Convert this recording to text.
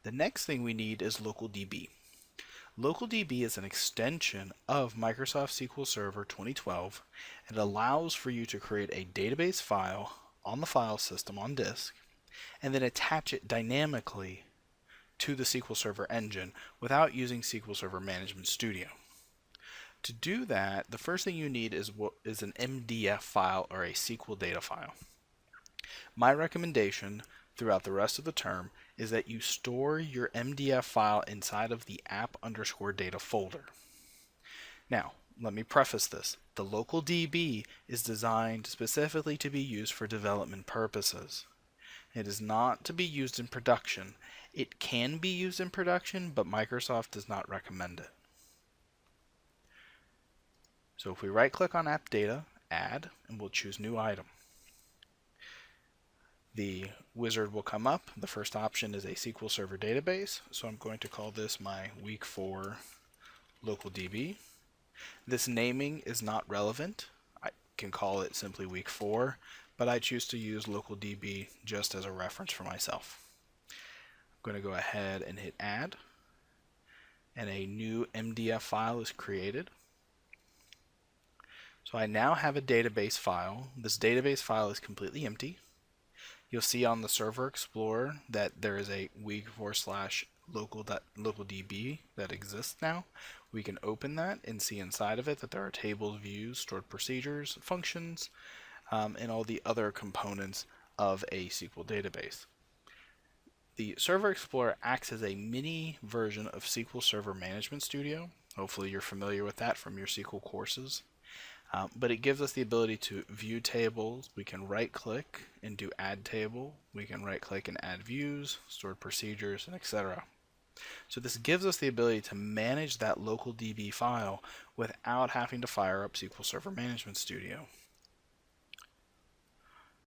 The next thing we need is LocalDB. LocalDB is an extension of Microsoft SQL Server 2012. It allows for you to create a database file on the file system on disk and then attach it dynamically to the SQL Server engine without using SQL Server Management Studio. To do that, the first thing you need is an MDF file or a SQL data file. My recommendation throughout the rest of the term is that you store your MDF file inside of the app_data folder. Now, let me preface this. The local DB is designed specifically to be used for development purposes. It is not to be used in production. It can be used in production, but Microsoft does not recommend it. So if we right click on App Data, Add, and we'll choose New Item. The wizard will come up. The first option is a SQL Server database, so I'm going to call this my week 4 LocalDB. This naming is not relevant. I can call it simply week 4, but I choose to use LocalDB just as a reference for myself. I'm going to go ahead and hit Add, and a new MDF file is created. So I now have a database file. This database file is completely empty. You'll see on the Server Explorer that there is a week 4/localdb that exists now. We can open that and see inside of it that there are tables, views, stored procedures, functions, and all the other components of a SQL database. The Server Explorer acts as a mini version of SQL Server Management Studio. Hopefully you're familiar with that from your SQL courses. But it gives us the ability to view tables. We can right click and do add table. We can right click and add views, stored procedures, and etc. So this gives us the ability to manage that local DB file without having to fire up SQL Server Management Studio.